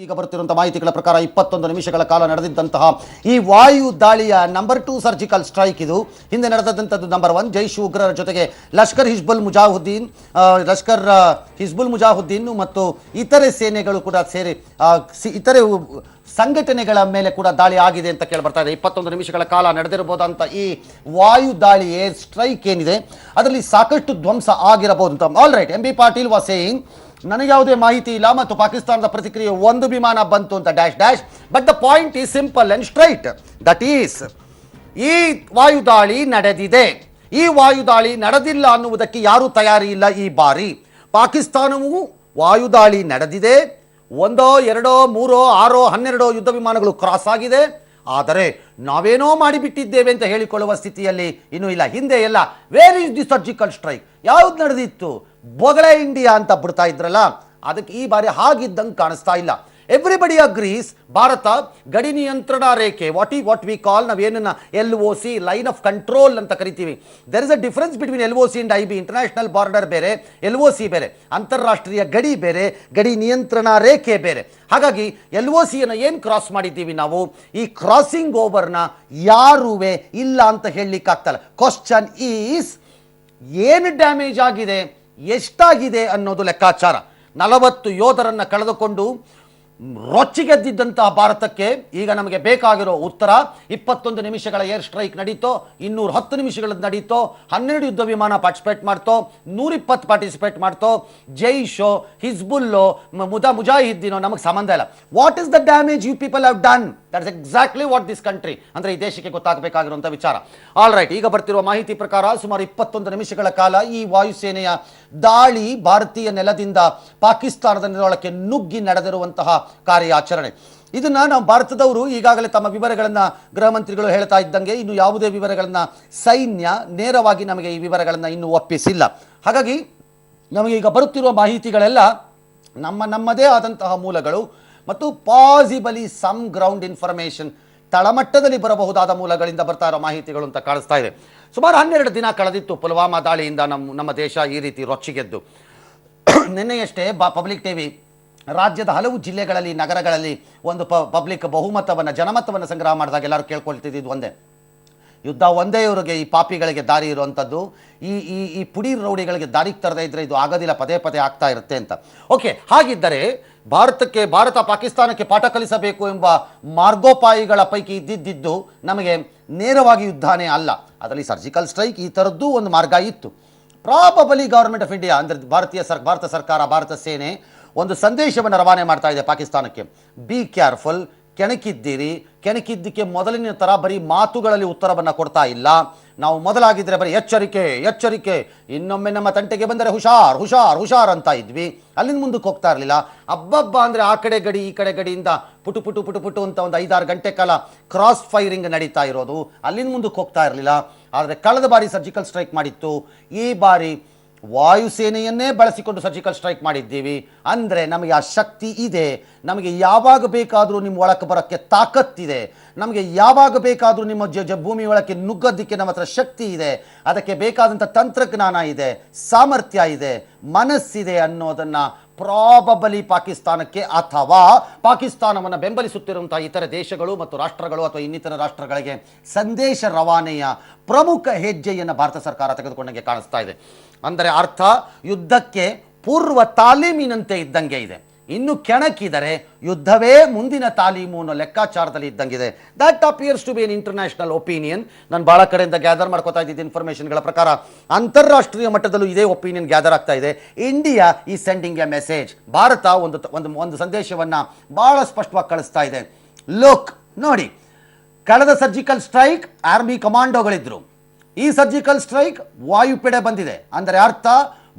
ಈಗ ಬರುತ್ತಿರುವಂತಹ ಮಾಹಿತಿಗಳ ಪ್ರಕಾರ 21 ನಿಮಿಷಗಳ ಕಾಲ ನಡೆದಿದ್ದಂತಹ ಈ ವಾಯು ದಾಳಿಯ ನಂಬರ್ 2 ಸರ್ಜಿಕಲ್ ಸ್ಟ್ರೈಕ್ ಇದು. ಹಿಂದೆ ನಡೆದಂಥದ್ದು ನಂಬರ್ 1 ಜೈಷ್ ಉಗ್ರರ ಜೊತೆಗೆ ಲಷ್ಕರ್ ಹಿಜ್ಬುಲ್ ಮುಜಾಹಿದ್ದೀನ್ ಮತ್ತು ಇತರೆ ಸೇನೆಗಳು ಕೂಡ ಸೇರಿ ಇತರೆ ಸಂಘಟನೆಗಳ ಮೇಲೆ ಕೂಡ ದಾಳಿ ಆಗಿದೆ ಅಂತ ಕೇಳಿ ಬರ್ತಾ ಇದೆ. 21 ನಿಮಿಷಗಳ ಕಾಲ ನಡೆದಿರಬಹುದಂತ ಈ ವಾಯು ದಾಳಿ ಏರ್ ಸ್ಟ್ರೈಕ್ ಏನಿದೆ ಅದರಲ್ಲಿ ಸಾಕಷ್ಟು ಧ್ವಂಸ ಆಗಿರಬಹುದು ಅಂತ. All right, M B Patil was saying ನನಗೆ ಯಾವುದೇ ಮಾಹಿತಿ ಇಲ್ಲ ಮತ್ತು ಪಾಕಿಸ್ತಾನದ ಪ್ರತಿಕ್ರಿಯೆ ಒಂದು ವಿಮಾನ ಬಂತು ಅಂತ dash. But the point is simple and straight, that is ಈ ವಾಯುದಾಳಿ ನಡೆದಿದೆ. ಈ ವಾಯುದಾಳಿ ನಡೆದಿಲ್ಲ ಅನ್ನುವುದಕ್ಕೆ ಯಾರೂ ತಯಾರಿ ಇಲ್ಲ. ಈ ಬಾರಿ ಪಾಕಿಸ್ತಾನವು ವಾಯುದಾಳಿ ನಡೆದಿದೆ. 1, 2, 3, 6, 12 ಯುದ್ಧ ವಿಮಾನಗಳು ಕ್ರಾಸ್ ಆಗಿದೆ. ಆದರೆ ನಾವೇನೋ ಮಾಡಿಬಿಟ್ಟಿದ್ದೇವೆ ಅಂತ ಹೇಳಿಕೊಳ್ಳುವ ಸ್ಥಿತಿಯಲ್ಲಿ ಇನ್ನೂ ಇಲ್ಲ. ಹಿಂದೆ ಎಲ್ಲ where is the surgical strike, ಯಾವ್ದು ನಡೆದಿತ್ತು, ಬೊಗಳೆ ಇಂಡಿಯಾ ಅಂತ ಬಿಡ್ತಾ ಇದ್ರಲ್ಲ, ಅದಕ್ಕೆ ಈ ಬಾರಿ ಹಾಗಿದ್ದಂಗೆ ಕಾಣಿಸ್ತಾ ಇಲ್ಲ. ಎವ್ರಿಬಡಿ ಅಗ್ರೀಸ್ ಭಾರತ ಗಡಿ ನಿಯಂತ್ರಣ ರೇಖೆ ವಾಟ್ ವಿ ಕಾಲ್, ನಾವೇನನ್ನ LOC ಲೈನ್ ಆಫ್ ಕಂಟ್ರೋಲ್ ಅಂತ ಕರಿತೀವಿ. There is a difference between LOC and IB. International border ಬೇರೆ, LOC ಬೇರೆ, ಅಂತಾರಾಷ್ಟ್ರೀಯ ಗಡಿ ಬೇರೆ, ಗಡಿ ನಿಯಂತ್ರಣ ರೇಖೆ ಬೇರೆ. ಹಾಗಾಗಿ LOC ಅನ್ನು ಏನು ಕ್ರಾಸ್ ಮಾಡಿದ್ದೀವಿ ನಾವು, ಈ ಕ್ರಾಸಿಂಗ್ ಓವರ್ನ ಯಾರುವೆ ಇಲ್ಲ ಅಂತ ಹೇಳಲಿಕ್ಕೆ ಆಗ್ತಲ್ಲ. ಕ್ವಶನ್ ಈಸ್ ಏನು ಡ್ಯಾಮೇಜ್ ಆಗಿದೆ, ಎಷ್ಟಾಗಿದೆ ಅನ್ನೋದು ಲೆಕ್ಕಾಚಾರ. 40 ಯೋಧರನ್ನು ಕಳೆದುಕೊಂಡು ರೊಚ್ಚಿಗೆದ್ದಿದ್ದಂತಹ ಭಾರತಕ್ಕೆ ಈಗ ನಮಗೆ ಬೇಕಾಗಿರೋ ಉತ್ತರ. 21 ನಿಮಿಷಗಳ ಏರ್ ಸ್ಟ್ರೈಕ್ ನಡೀತೋ, 210 ನಿಮಿಷಗಳದ್ದು ನಡೀತೋ, 12 ಯುದ್ಧ ವಿಮಾನ ಪಾರ್ಟಿಸಿಪೇಟ್ ಮಾಡ್ತೋ, 120 ಪಾರ್ಟಿಸಿಪೇಟ್ ಮಾಡ್ತೋ, ಜೈಷೋ ಹಿಜ್ಬುಲ್ಲೋ ಮುಜಾಹಿದ್ದೀನೋ ನಮಗೆ ಸಂಬಂಧ ಇಲ್ಲ. What is the damage you people have done, that is exactly what this country, ಅಂದರೆ ಈ ದೇಶಕ್ಕೆ ಗೊತ್ತಾಗಬೇಕಾಗಿರುವಂಥ ವಿಚಾರ. ಆಲ್ ರೈಟ್, ಈಗ ಬರ್ತಿರುವ ಮಾಹಿತಿ ಪ್ರಕಾರ ಸುಮಾರು 21 ನಿಮಿಷಗಳ ಕಾಲ ಈ ವಾಯುಸೇನೆಯ ದಾಳಿ ಭಾರತೀಯ ನೆಲದಿಂದ ಪಾಕಿಸ್ತಾನದ ನೆಲದೊಳಕ್ಕೆ ನುಗ್ಗಿ ನಡೆದಿರುವಂತಹ ಕಾರ್ಯಾಚರಣೆ. ಇದನ್ನ ನಾವು ಭಾರತದವರು ಈಗಾಗಲೇ ತಮ್ಮ ವಿವರಗಳನ್ನು ಗೃಹ ಮಂತ್ರಿಗಳು ಹೇಳ್ತಾ ಇದ್ದಂಗೆ ಇನ್ನು ಯಾವುದೇ ವಿವರಗಳನ್ನು ಸೈನ್ಯ ನೇರವಾಗಿ ನಮಗೆ ಈ ವಿವರಗಳನ್ನು ಇನ್ನೂ ಒಪ್ಪಿಸಿಲ್ಲ. ಹಾಗಾಗಿ ನಮಗೆ ಈಗ ಬರುತ್ತಿರುವ ಮಾಹಿತಿಗಳೆಲ್ಲ ನಮ್ಮದೇ ಆದಂತಹ ಮೂಲಗಳು ಮತ್ತು ಪಾಸಿಬಲಿ ಸಮ್ ಗ್ರೌಂಡ್ ಇನ್ಫಾರ್ಮೇಷನ್, ತಳಮಟ್ಟದಲ್ಲಿ ಬರಬಹುದಾದ ಮೂಲಗಳಿಂದ ಬರ್ತಾ ಇರೋ ಮಾಹಿತಿಗಳು ಅಂತ ಕಾಣಿಸ್ತಾ ಇದೆ. ಸುಮಾರು 12 ದಿನ ಕಳೆದಿತ್ತು ಪುಲ್ವಾಮಾ ದಾಳಿಯಿಂದ ನಮ್ಮ ದೇಶ ಈ ರೀತಿ ರೊಚ್ಚಿಗೆದ್ದು. ನಿನ್ನೆಯಷ್ಟೇ ಪಬ್ಲಿಕ್ ಟಿವಿ ರಾಜ್ಯದ ಹಲವು ಜಿಲ್ಲೆಗಳಲ್ಲಿ, ನಗರಗಳಲ್ಲಿ ಒಂದು ಪಬ್ಲಿಕ್ ಜನಮತವನ್ನು ಸಂಗ್ರಹ ಮಾಡಿದಾಗ ಎಲ್ಲರೂ ಕೇಳ್ಕೊಳ್ತಿದ್ದು ಒಂದೇ, ಯುದ್ಧ ಒಂದೇ ಇವರಿಗೆ, ಈ ಪಾಪಿಗಳಿಗೆ ದಾರಿ ಇರುವಂಥದ್ದು, ಈ ಪುಡಿ ರೌಡಿಗಳಿಗೆ ದಾರಿಗೆ ತರದೇ ಇದ್ದರೆ ಇದು ಆಗೋದಿಲ್ಲ, ಪದೇ ಆಗ್ತಾ ಇರುತ್ತೆ ಅಂತ. ಓಕೆ, ಹಾಗಿದ್ದರೆ ಭಾರತ ಪಾಕಿಸ್ತಾನಕ್ಕೆ ಪಾಠ ಕಲಿಸಬೇಕು ಎಂಬ ಮಾರ್ಗೋಪಾಯಿಗಳ ಪೈಕಿ ಇದ್ದಿದ್ದು ನಮಗೆ ನೇರವಾಗಿ ಯುದ್ಧನೇ ಅಲ್ಲ, ಅದರಲ್ಲಿ ಸರ್ಜಿಕಲ್ ಸ್ಟ್ರೈಕ್ ಈ ಥರದ್ದು ಒಂದು ಮಾರ್ಗ ಇತ್ತು. ಪ್ರಾಬಬಲಿ ಗವರ್ಮೆಂಟ್ ಆಫ್ ಇಂಡಿಯಾ ಅಂದರೆ ಭಾರತ ಸರ್ಕಾರ, ಭಾರತ ಸೇನೆ ಒಂದು ಸಂದೇಶವನ್ನು ರವಾನೆ ಮಾಡ್ತಾ ಇದೆ ಪಾಕಿಸ್ತಾನಕ್ಕೆ. ಬಿ ಕೇರ್ಫುಲ್, ಕೆಣಕಿದ್ದಕ್ಕೆ ಮೊದಲಿನ ಥರ ಬರೀ ಮಾತುಗಳಲ್ಲಿ ಉತ್ತರವನ್ನು ಕೊಡ್ತಾ ಇಲ್ಲ. ನಾವು ಮೊದಲಾಗಿದ್ದರೆ ಬರೀ ಎಚ್ಚರಿಕೆ, ಇನ್ನೊಮ್ಮೆ ನಮ್ಮ ತಂಟೆಗೆ ಬಂದರೆ ಹುಷಾರ್ ಅಂತ ಇದ್ವಿ. ಅಲ್ಲಿಂದ ಮುಂದಕ್ಕೆ ಹೋಗ್ತಾ ಇರಲಿಲ್ಲ. ಅಬ್ಬಬ್ಬ ಅಂದರೆ ಆ ಕಡೆ ಗಡಿ ಈ ಕಡೆ ಗಡಿಯಿಂದ ಪುಟು ಅಂತ ಒಂದು 5-6 ಗಂಟೆ ಕಾಲ ಕ್ರಾಸ್ ಫೈರಿಂಗ್ ನಡೀತಾ ಇರೋದು, ಅಲ್ಲಿಂದ ಮುಂದಕ್ಕೆ ಹೋಗ್ತಾ ಇರಲಿಲ್ಲ. ಆದರೆ ಕಳೆದ ಬಾರಿ ಸರ್ಜಿಕಲ್ ಸ್ಟ್ರೈಕ್ ಮಾಡಿತ್ತು, ಈ ಬಾರಿ ವಾಯುಸೇನೆಯನ್ನೇ ಬಳಸಿಕೊಂಡು ಸರ್ಜಿಕಲ್ ಸ್ಟ್ರೈಕ್ ಮಾಡಿದ್ದೀವಿ. ಅಂದರೆ ನಮಗೆ ಆ ಶಕ್ತಿ ಇದೆ, ನಮಗೆ ಯಾವಾಗ ಬೇಕಾದರೂ ನಿಮ್ಮ ಒಳಕ್ಕೆ ಬರೋಕ್ಕೆ ತಾಕತ್ತಿದೆ, ನಮಗೆ ಯಾವಾಗ ಬೇಕಾದರೂ ನಿಮ್ಮ ಭೂಮಿ ಒಳಕ್ಕೆ ನುಗ್ಗೋದಕ್ಕೆ ನಮ್ಮ ಹತ್ರ ಶಕ್ತಿ ಇದೆ, ಅದಕ್ಕೆ ಬೇಕಾದಂಥ ತಂತ್ರಜ್ಞಾನ ಇದೆ, ಸಾಮರ್ಥ್ಯ ಇದೆ, ಮನಸ್ಸಿದೆ ಅನ್ನೋದನ್ನು ಪ್ರಾಬಬಲಿ ಪಾಕಿಸ್ತಾನಕ್ಕೆ ಅಥವಾ ಪಾಕಿಸ್ತಾನವನ್ನು ಬೆಂಬಲಿಸುತ್ತಿರುವಂತಹ ಇತರ ದೇಶಗಳು ಮತ್ತು ರಾಷ್ಟ್ರಗಳು ಅಥವಾ ಇನ್ನಿತರ ರಾಷ್ಟ್ರಗಳಿಗೆ ಸಂದೇಶ ರವಾನೆಯ ಪ್ರಮುಖ ಹೆಜ್ಜೆಯನ್ನು ಭಾರತ ಸರ್ಕಾರ ತೆಗೆದುಕೊಂಡಂಗೆ ಕಾಣಿಸ್ತಾ ಇದೆ. ಅಂದರೆ ಅರ್ಥ ಯುದ್ಧಕ್ಕೆ ಪೂರ್ವ ತಾಲೀಮಿನಂತೆ ಇದ್ದಂಗೆ ಇದೆ. ಇನ್ನು ಕೆಣಕಿದರೆ ಯುದ್ಧವೇ ಮುಂದಿನ ತಾಲೀಮು ಅನ್ನೋ ಲೆಕ್ಕಾಚಾರದಲ್ಲಿ ಇದ್ದಂಗಿದೆ. That appears to be an international opinion. ನಾನು ಭಾಳ ಕಡೆಯಿಂದ ಗ್ಯಾದರ್ ಮಾಡ್ಕೋತಾ ಇದ್ದಿದ್ದ ಇನ್ಫಾರ್ಮೇಷನ್ಗಳ ಪ್ರಕಾರ ಅಂತಾರಾಷ್ಟ್ರೀಯ ಮಟ್ಟದಲ್ಲೂ ಇದೇ ಒಪಿನಿಯನ್ ಗ್ಯಾದರ್ ಆಗ್ತಾ ಇದೆ. ಇಂಡಿಯಾ ಈ ಸೆಂಡಿಂಗ್ ಎ ಮೆಸೇಜ್. ಭಾರತ ಒಂದು ಸಂದೇಶವನ್ನು ಭಾಳ ಸ್ಪಷ್ಟವಾಗಿ ಕಳಿಸ್ತಾ ಇದೆ. ಲುಕ್, ನೋಡಿ, ಕಳೆದ ಸರ್ಜಿಕಲ್ ಸ್ಟ್ರೈಕ್ ಆರ್ಮಿ ಕಮಾಂಡೋಗಳಿದ್ರು, ಈ ಸರ್ಜಿಕಲ್ ಸ್ಟ್ರೈಕ್ ವಾಯುಪಡೆ ಬಂದಿದೆ. ಅಂದರೆ ಅರ್ಥ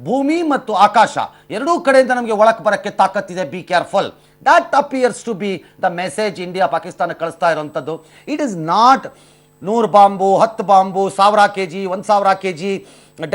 ಭೂಮಿ ಮತ್ತು ಆಕಾಶ ಎರಡೂ ಕಡೆಯಿಂದ ನಮಗೆ ಒಳಕ್ಕೆ ಬರೋಕ್ಕೆ ತಾಕತ್ತಿದೆ. Be careful. That appears to be the message India ಪಾಕಿಸ್ತಾನಕ್ಕೆ ಕಳಿಸ್ತಾ ಇರುವಂಥದ್ದು. It is not 100 bomb, 10 bomb, 1000 kg, 1000 kg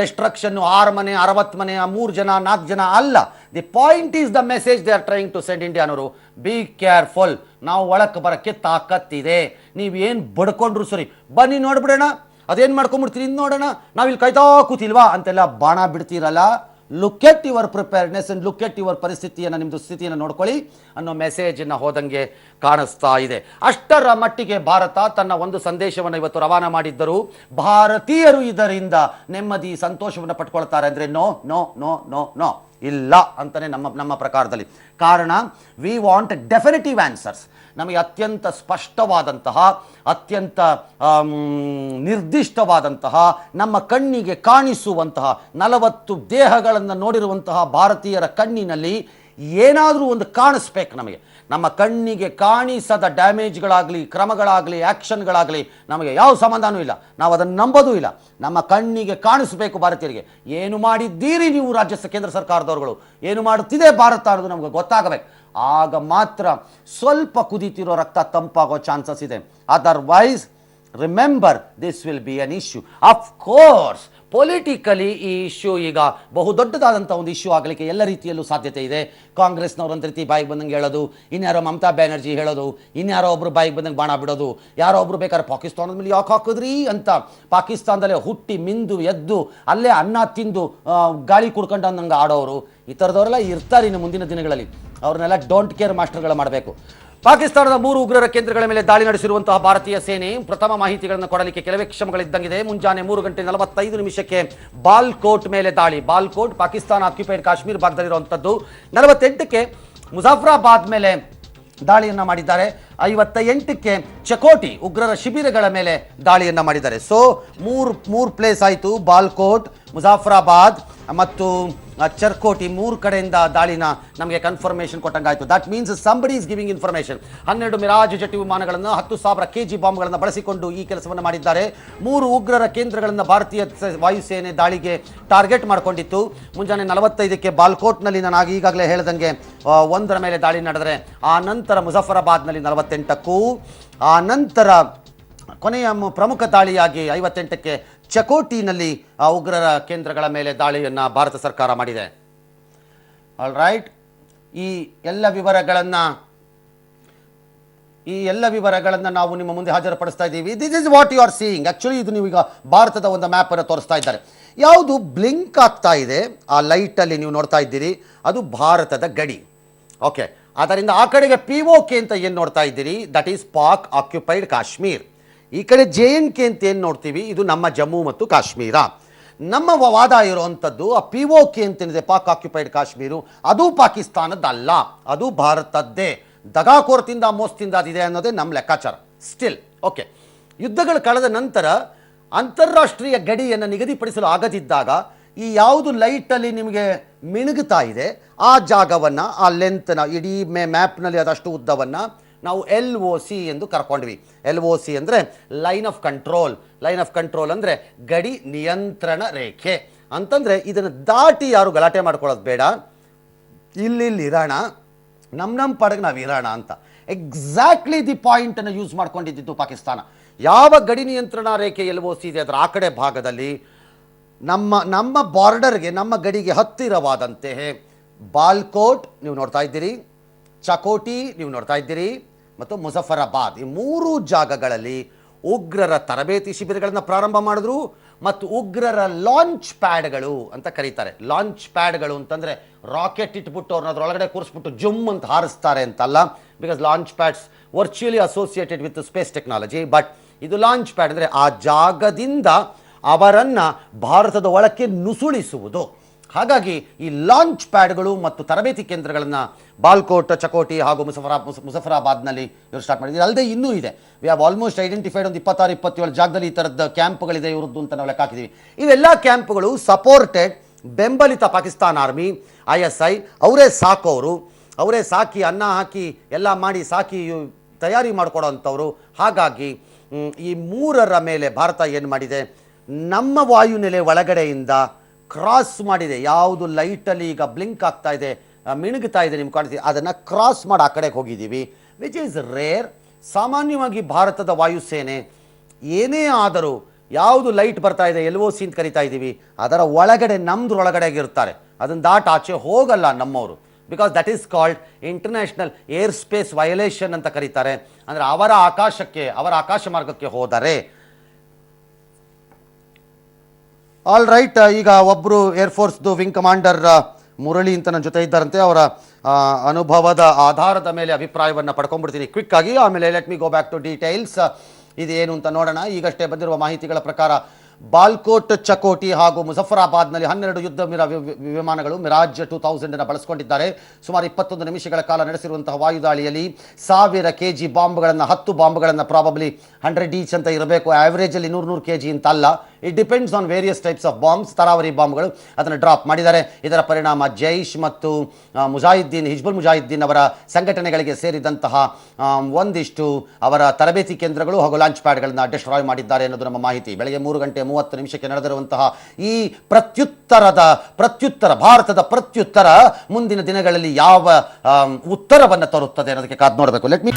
ಡೆಸ್ಟ್ರಕ್ಷನ್ನು, 6 ಮನೆ, 60 ಮನೆ, 3 ಜನ, 4 ಜನ ಅಲ್ಲ. The point is the message they are trying to send ಇಂಡಿಯಾನವರು. ಬಿ ಕೇರ್ಫುಲ್, ನಾವು ಒಳಕ್ಕೆ ಬರೋಕ್ಕೆ ತಾಕತ್ತಿದೆ. ನೀವೇನು ಬಡ್ಕೊಂಡ್ರು ಸರಿ, ಬನ್ನಿ ನೋಡ್ಬಿಡೋಣ, ಅದೇನು ಮಾಡ್ಕೊಂಡ್ಬಿಡ್ತೀರಿ, ಇನ್ನು ನೋಡೋಣ, ನಾವಿಲ್ಲಿ ಕಾಯ್ತಾ ಕೂತಿಲ್ವಾ ಅಂತೆಲ್ಲ ಬಾಣ ಬಿಡ್ತೀರಲ್ಲ, look at your preparedness and look at your ಪರಿಸ್ಥಿತಿಯನ್ನು, ನಿಮ್ಮದು ಸ್ಥಿತಿಯನ್ನು ನೋಡ್ಕೊಳ್ಳಿ ಅನ್ನೋ ಮೆಸೇಜನ್ನು ಹೋದಂಗೆ ಕಾಣಿಸ್ತಾ ಇದೆ. ಅಷ್ಟರ ಮಟ್ಟಿಗೆ ಭಾರತ ತನ್ನ ಒಂದು ಸಂದೇಶವನ್ನು ಇವತ್ತು ರವಾನಾ ಮಾಡಿದ್ದರು. ಭಾರತೀಯರು ಇದರಿಂದ ನೆಮ್ಮದಿ ಸಂತೋಷವನ್ನು ಪಟ್ಕೊಳ್ತಾರೆ ಅಂದರೆ no no no no no ಇಲ್ಲ ಅಂತಲೇ ನಮ್ಮ ಪ್ರಕಾರದಲ್ಲಿ. ಕಾರಣ ವಿ ವಾಂಟ್ ಡೆಫಿನಿಟಿವ್ ಆನ್ಸರ್ಸ್. ನಮಗೆ ಅತ್ಯಂತ ಸ್ಪಷ್ಟವಾದಂತಹ, ಅತ್ಯಂತ ನಿರ್ದಿಷ್ಟವಾದಂತಹ, ನಮ್ಮ ಕಣ್ಣಿಗೆ ಕಾಣಿಸುವಂತಹ 40 ದೇಹಗಳನ್ನು ನೋಡಿರುವಂತಹ ಭಾರತೀಯರ ಕಣ್ಣಿನಲ್ಲಿ ಏನಾದರೂ ಒಂದು ಕಾಣಿಸ್ಬೇಕು ನಮಗೆ. ನಮ್ಮ ಕಣ್ಣಿಗೆ ಕಾಣಿಸದ ಡ್ಯಾಮೇಜ್ಗಳಾಗಲಿ, ಕ್ರಮಗಳಾಗಲಿ, ಆ್ಯಕ್ಷನ್ಗಳಾಗಲಿ ನಮಗೆ ಯಾವ ಸಂಬಂಧನೂ ಇಲ್ಲ. ನಾವು ಅದನ್ನು ನಂಬೋದೂ ಇಲ್ಲ. ನಮ್ಮ ಕಣ್ಣಿಗೆ ಕಾಣಿಸಬೇಕು ಭಾರತೀಯರಿಗೆ. ಏನು ಮಾಡಿದ್ದೀರಿ ನೀವು ಕೇಂದ್ರ ಸರ್ಕಾರದವರುಗಳು, ಏನು ಮಾಡುತ್ತಿದೆ ಭಾರತ ಅನ್ನೋದು ನಮಗೆ ಗೊತ್ತಾಗಬೇಕು. ಆಗ ಮಾತ್ರ ಸ್ವಲ್ಪ ಕುದೀತಿರೋ ರಕ್ತ ತಂಪಾಗೋ ಚಾನ್ಸಸ್ ಇದೆ. Otherwise remember this will be an issue. Of course politically ಈ ಇಶ್ಯೂ ಈಗ ಬಹುದೊಡ್ಡದಾದಂಥ ಒಂದು ಇಶ್ಯೂ ಆಗಲಿಕ್ಕೆ ಎಲ್ಲ ರೀತಿಯಲ್ಲೂ ಸಾಧ್ಯತೆ ಇದೆ. ಕಾಂಗ್ರೆಸ್ನವ್ರು ಒಂದು ರೀತಿ ಬಾಯಿಗೆ ಬಂದಂಗೆ ಹೇಳೋದು, ಇನ್ಯಾರೋ ಮಮತಾ ಬ್ಯಾನರ್ಜಿ ಹೇಳೋದು, ಇನ್ಯಾರೋ ಒಬ್ಬರು ಬಾಯಿಗೆ ಬಂದಂಗೆ ಬಾಣ ಬಿಡೋದು, ಯಾರೋ ಒಬ್ಬರು ಬೇಕಾದ್ರೆ ಪಾಕಿಸ್ತಾನದ ಮೇಲೆ ಯಾಕೆ ಹಾಕಿದ್ರಿ ಅಂತ ಪಾಕಿಸ್ತಾನದಲ್ಲೇ ಹುಟ್ಟಿ ಮಿಂದು ಎದ್ದು ಅಲ್ಲೇ ಅನ್ನ ತಿಂದು ಗಾಳಿ ಕುಡ್ಕೊಂಡು ಅಂದಂಗೆ ಆಡೋರು, ಈ ಥರದವರೆಲ್ಲ ಇರ್ತಾರೆ ಇನ್ನು ಮುಂದಿನ ದಿನಗಳಲ್ಲಿ. ಅವ್ರನ್ನೆಲ್ಲ ಡೋಂಟ್ ಕೇರ್ ಮಾಸ್ಟರ್ಗಳು ಮಾಡಬೇಕು. ಪಾಕಿಸ್ತಾನದ 3 ಉಗ್ರರ ಕೇಂದ್ರಗಳ ಮೇಲೆ ದಾಳಿ ನಡೆಸಿರುವಂತಹ ಭಾರತೀಯ ಸೇನೆ ಪ್ರಥಮ ಮಾಹಿತಿಗಳನ್ನು ಕೊಡಲಿಕ್ಕೆ ಕೆಲವೇ ಕ್ಷಮಗಳಿದ್ದಂಗಿದೆ. ಮುಂಜಾನೆ 3:45 ಬಾಲ್ಕೋಟ್ ಮೇಲೆ ದಾಳಿ. ಬಾಲ್ಕೋಟ್ ಪಾಕಿಸ್ತಾನ ಆಕ್ಯುಪೈಡ್ ಕಾಶ್ಮೀರ ಭಾಗದಲ್ಲಿರುವಂಥದ್ದು. 48ಕ್ಕೆ ಮುಜಾಫರಾಬಾದ್ ಮೇಲೆ ದಾಳಿಯನ್ನು ಮಾಡಿದ್ದಾರೆ. 58ಕ್ಕೆ ಚಕೋಟಿ ಉಗ್ರರ ಶಿಬಿರಗಳ ಮೇಲೆ ದಾಳಿಯನ್ನು ಮಾಡಿದ್ದಾರೆ. ಸೊ ಮೂರು ಪ್ಲೇಸ್ ಆಯಿತು. ಬಾಲ್ಕೋಟ್, ಮುಜಾಫರಾಬಾದ್ ಮತ್ತು ಚರ್ಕೋಟಿ 3 ಕಡೆಯಿಂದ ದಾಳಿನ ನಮಗೆ ಕನ್ಫರ್ಮೇಷನ್ ಕೊಟ್ಟಂಗಾಯಿತು. That means somebody is giving information. 12 Mirage jet ವಿಮಾನಗಳನ್ನು 10,000 kg ಬಾಂಬ್ಗಳನ್ನು ಬಳಸಿಕೊಂಡು ಈ ಕೆಲಸವನ್ನು ಮಾಡಿದ್ದಾರೆ. 3 ಉಗ್ರರ ಕೇಂದ್ರಗಳನ್ನು ಭಾರತೀಯ ವಾಯುಸೇನೆ ದಾಳಿಗೆ ಟಾರ್ಗೆಟ್ ಮಾಡಿಕೊಂಡಿತ್ತು. ಮುಂಜಾನೆ 45ಕ್ಕೆ ಬಾಲ್ಕೋಟ್ನಲ್ಲಿ ನಾನು ಈಗಾಗಲೇ ಹೇಳಿದಂಗೆ 1ರ ಮೇಲೆ ದಾಳಿ ನಡೆದರೆ, ಆ ನಂತರ ಮುಜಫರಾಬಾದ್ನಲ್ಲಿ 48ಕ್ಕೂ, ಆ ನಂತರ ಕೊನೆಯ ಪ್ರಮುಖ ದಾಳಿಯಾಗಿ 58ಕ್ಕೆ ಚಕೋಟಿನಲ್ಲಿ ಉಗ್ರರ ಕೇಂದ್ರಗಳ ಮೇಲೆ ದಾಳಿಯನ್ನು ಭಾರತ ಸರ್ಕಾರ ಮಾಡಿದೆ. ಆಲ್ ರೈಟ್, ಈ ಎಲ್ಲ ವಿವರಗಳನ್ನು ನಾವು ನಿಮ್ಮ ಮುಂದೆ ಹಾಜರುಪಡಿಸ್ತಾ ಇದ್ದೀವಿ. This is what you are seeing. Actually ಇದು ನೀವು ಈಗ ಭಾರತದ ಒಂದು ಮ್ಯಾಪನ್ನು ತೋರಿಸ್ತಾ ಇದ್ದಾರೆ. ಯಾವುದು ಬ್ಲಿಂಕ್ ಆಗ್ತಾ ಇದೆ ಆ ಲೈಟಲ್ಲಿ ನೀವು ನೋಡ್ತಾ ಇದ್ದೀರಿ, ಅದು ಭಾರತದ ಗಡಿ. ಓಕೆ, ಆದ್ದರಿಂದ ಆ ಕಡೆಗೆ POK ಅಂತ ಏನು ನೋಡ್ತಾ ಇದ್ದೀರಿ, that is Pak occupied Kashmir. ಈ ಕಡೆ JNK ಅಂತ ಏನು ನೋಡ್ತೀವಿ, ಇದು ನಮ್ಮ ಜಮ್ಮು ಮತ್ತು ಕಾಶ್ಮೀರ. ನಮ್ಮ ವಾದ ಇರುವಂಥದ್ದು ಆ POK ಅಂತೇನಿದೆ, ಪಾಕ್ ಆಕ್ಯುಪೈಡ್ ಕಾಶ್ಮೀರು, ಅದು ಪಾಕಿಸ್ತಾನದ್ದಲ್ಲ, ಅದು ಭಾರತದ್ದೇ. ದಗಾಕೋರದಿಂದ ಮೋಸದಿಂದ ಅದಿದೆ ಅನ್ನೋದೇ ನಮ್ಮ ಲೆಕ್ಕಾಚಾರ ಸ್ಟಿಲ್. ಓಕೆ, ಯುದ್ಧಗಳು ಕಳೆದ ನಂತರ ಅಂತಾರಾಷ್ಟ್ರೀಯ ಗಡಿಯನ್ನು ನಿಗದಿಪಡಿಸಲು ಆಗದಿದ್ದಾಗ ಈ ಯಾವುದು ಲೈಟಲ್ಲಿ ನಿಮಗೆ ಮಿಣುಗುತ್ತಾ ಇದೆ ಆ ಜಾಗವನ್ನು, ಆ ಲೆಂತ್ನ, ಇಡೀ ಮ್ಯಾಪ್ನಲ್ಲಿ ಅದಷ್ಟು ಉದ್ದವನ್ನು ನಾವು LOC ಎಂದು ಕರ್ಕೊಂಡ್ವಿ. LOC ಅಂದರೆ line of control. Line of control ಅಂದರೆ ಗಡಿ ನಿಯಂತ್ರಣ ರೇಖೆ ಅಂತಂದರೆ ಇದನ್ನು ದಾಟಿ ಯಾರು ಗಲಾಟೆ ಮಾಡ್ಕೊಳ್ಳೋದು ಬೇಡ, ಇಲ್ಲಿ ಇರೋಣ, ನಮ್ಮ ಪಡೆಗೆ ನಾವು ಇರೋಣ ಅಂತ. ಎಕ್ಸಾಕ್ಟ್ಲಿ ದಿ ಪಾಯಿಂಟನ್ನು ಯೂಸ್ ಮಾಡ್ಕೊಂಡಿದ್ದು ಪಾಕಿಸ್ತಾನ. ಯಾವ ಗಡಿ ನಿಯಂತ್ರಣ ರೇಖೆ LOC ಇದೆ ಅದರ ಆ ಕಡೆ ಭಾಗದಲ್ಲಿ ನಮ್ಮ ಬಾರ್ಡರ್ಗೆ, ನಮ್ಮ ಗಡಿಗೆ ಹತ್ತಿರವಾದಂತೆ ಬಾಲ್ಕೋಟ್ ನೀವು ನೋಡ್ತಾ ಇದ್ದೀರಿ, ಚಕೋಟಿ ನೀವು ನೋಡ್ತಾ ಇದ್ದೀರಿ, ಮತ್ತು ಮುಜಫರಾಬಾದ್, ಈ 3 ಜಾಗಗಳಲ್ಲಿ ಉಗ್ರರ ತರಬೇತಿ ಶಿಬಿರಗಳನ್ನು ಪ್ರಾರಂಭ ಮಾಡಿದ್ರು. ಮತ್ತು ಉಗ್ರರ ಲಾಂಚ್ ಪ್ಯಾಡ್ಗಳು ಅಂತ ಕರೀತಾರೆ. ಲಾಂಚ್ ಪ್ಯಾಡ್ಗಳು ಅಂತಂದರೆ ರಾಕೆಟ್ ಇಟ್ಬಿಟ್ಟು ಅವ್ರನ್ನ ಅದರೊಳಗಡೆ ಕೂರಿಸ್ಬಿಟ್ಟು ಜುಮ್ ಅಂತ ಹಾರಿಸ್ತಾರೆ ಅಂತಲ್ಲ, because launch pads virtually associated with space technology. But ಇದು ಲಾಂಚ್ ಪ್ಯಾಡ್ ಅಂದರೆ ಆ ಜಾಗದಿಂದ ಅವರನ್ನು ಭಾರತದ ಒಳಕ್ಕೆ ನುಸುಳಿಸುವುದು. ಹಾಗಾಗಿ ಈ ಲಾಂಚ್ ಪ್ಯಾಡ್ಗಳು ಮತ್ತು ತರಬೇತಿ ಕೇಂದ್ರಗಳನ್ನು ಬಾಲ್ಕೋಟ್, ಚಕೋಟಿ ಹಾಗೂ ಮುಜಫರಾಬಾದ್ನಲ್ಲಿ ಇವರು ಸ್ಟಾರ್ಟ್ ಮಾಡಿದ್ರು. ಅಲ್ಲದೆ ಇನ್ನೂ ಇದೆ. ವಿ ಹ್ಯಾವ್ ಆಲ್ಮೋಸ್ಟ್ ಐಡೆಂಟಿಫೈಡ್ ಒಂದು 26-27 ಜಾಗದಲ್ಲಿ ಈ ಥರದ ಕ್ಯಾಂಪ್ಗಳಿದೆ ಇವ್ರದ್ದು ಅಂತ ನಾವು ಲೆಕ್ಕ ಹಾಕಿದ್ದೀವಿ. ಇವೆಲ್ಲ ಕ್ಯಾಂಪ್ಗಳು ಸಪೋರ್ಟೆಡ್, ಬೆಂಬಲಿತ ಪಾಕಿಸ್ತಾನ ಆರ್ಮಿ, ISI ಅವರೇ ಸಾಕೋರು, ಅವರೇ ಸಾಕಿ ಅನ್ನ ಹಾಕಿ ಎಲ್ಲ ಮಾಡಿ ಸಾಕಿ ತಯಾರಿ ಮಾಡಿಕೊಡೋ ಅಂಥವ್ರು. ಹಾಗಾಗಿ ಈ 3ರ ಮೇಲೆ ಭಾರತ ಏನು ಮಾಡಿದೆ, ನಮ್ಮ ವಾಯುನೆಲೆ ಒಳಗಡೆಯಿಂದ ಕ್ರಾಸ್ ಮಾಡಿದೆ. ಯಾವುದು ಲೈಟಲ್ಲಿ ಈಗ ಬ್ಲಿಂಕ್ ಆಗ್ತಾ ಇದೆ, ಮಿಣುಗುತ್ತಾ ಇದೆ ನಿಮ್ಗೆ ಕಾಣಿಸ್ತೀವಿ, ಅದನ್ನು ಕ್ರಾಸ್ ಮಾಡಿ ಆ ಕಡೆಗೆ ಹೋಗಿದ್ದೀವಿ, ವಿಚ್ ಈಸ್ ರೇರ್. ಸಾಮಾನ್ಯವಾಗಿ ಭಾರತದ ವಾಯುಸೇನೆ ಏನೇ ಆದರೂ ಯಾವುದು ಲೈಟ್ ಬರ್ತಾ ಇದೆ LOC ಅಂತ ಕರಿತಾ ಇದ್ದೀವಿ, ಅದರ ಒಳಗಡೆ ನಮ್ಮದ್ರೊಳಗಡೆಗೆ ಇರ್ತಾರೆ, ಅದನ್ನು ದಾಟ್ ಆಚೆ ಹೋಗಲ್ಲ ನಮ್ಮವರು. Because that is called international air space violation ಅಂತ ಕರೀತಾರೆ. ಅಂದರೆ ಅವರ ಆಕಾಶ ಮಾರ್ಗಕ್ಕೆ ಹೋದರೆ ಆಲ್ ರೈಟ್, ಈಗ ಒಬ್ಬರು ಏರ್ಫೋರ್ಸ್ದು ವಿಂಗ್ ಕಮಾಂಡರ್ ಮುರಳಿ ಅಂತ ನನ್ನ ಜೊತೆ ಇದ್ದಾರಂತೆ. ಅವರ ಅನುಭವದ ಆಧಾರದ ಮೇಲೆ ಅಭಿಪ್ರಾಯವನ್ನು ಪಡ್ಕೊಂಡ್ಬಿಡ್ತೀನಿ ಕ್ವಿಕ್ ಆಗಿ, ಆಮೇಲೆ let me go back to details. ಇದೇನು ಅಂತ ನೋಡೋಣ. ಈಗಷ್ಟೇ ಬಂದಿರುವ ಮಾಹಿತಿಗಳ ಪ್ರಕಾರ ಬಾಲ್ಕೋಟ್, ಚಕೋಟಿ ಹಾಗೂ ಮುಜಫರಾಬಾದ್ನಲ್ಲಿ 12 ಯುದ್ಧ ವಿಮಾನಗಳು ಮಿರಾಜ್ 2000 ಬಳಸಿಕೊಂಡಿದ್ದಾರೆ. ಸುಮಾರು 21 ನಿಮಿಷಗಳ ಕಾಲ ನಡೆಸಿರುವಂತಹ ವಾಯುದಾಳಿಯಲ್ಲಿ 1000 kg ಬಾಂಬ್ಗಳನ್ನು, 10 ಬಾಂಬ್ಗಳನ್ನು, ಪ್ರಾಬಬ್ಲಿ 100 ಈಚ್ ಅಂತ ಇರಬೇಕು, ಆವರೇಜಲ್ಲಿ 100 kg ಅಂತ ಅಲ್ಲ. It depends on various types of bombs, ತರಾವರಿ ಬಾಂಬ್ಗಳು ಅದನ್ನು ಡ್ರಾಪ್ ಮಾಡಿದ್ದಾರೆ. ಇದರ ಪರಿಣಾಮ ಜೈಷ್ ಮತ್ತು ಮುಜಾಹಿದ್ದೀನ್, ಹಿಜ್ಬುಲ್ ಮುಜಾಹಿದ್ದೀನ್ ಅವರ ಸಂಘಟನೆಗಳಿಗೆ ಸೇರಿದಂತಹ ಒಂದಿಷ್ಟು ಅವರ ತರಬೇತಿ ಕೇಂದ್ರಗಳು ಹಾಗೂ ಲಾಂಚ್ ಪ್ಯಾಡ್ಗಳನ್ನು ಡಿಸ್ಟ್ರಾಯ್ ಮಾಡಿದ್ದಾರೆ ಅನ್ನೋದು ನಮ್ಮ ಮಾಹಿತಿ. ಬೆಳಗ್ಗೆ 3:30 ನಡೆದಿರುವಂತಹ ಈ ಪ್ರತ್ಯುತ್ತರ ಭಾರತದ ಪ್ರತ್ಯುತ್ತರ ಮುಂದಿನ ದಿನಗಳಲ್ಲಿ ಯಾವ ಉತ್ತರವನ್ನು ತರುತ್ತದೆ ಅನ್ನೋದಕ್ಕೆ ಕಾದು ನೋಡಬೇಕು. Let me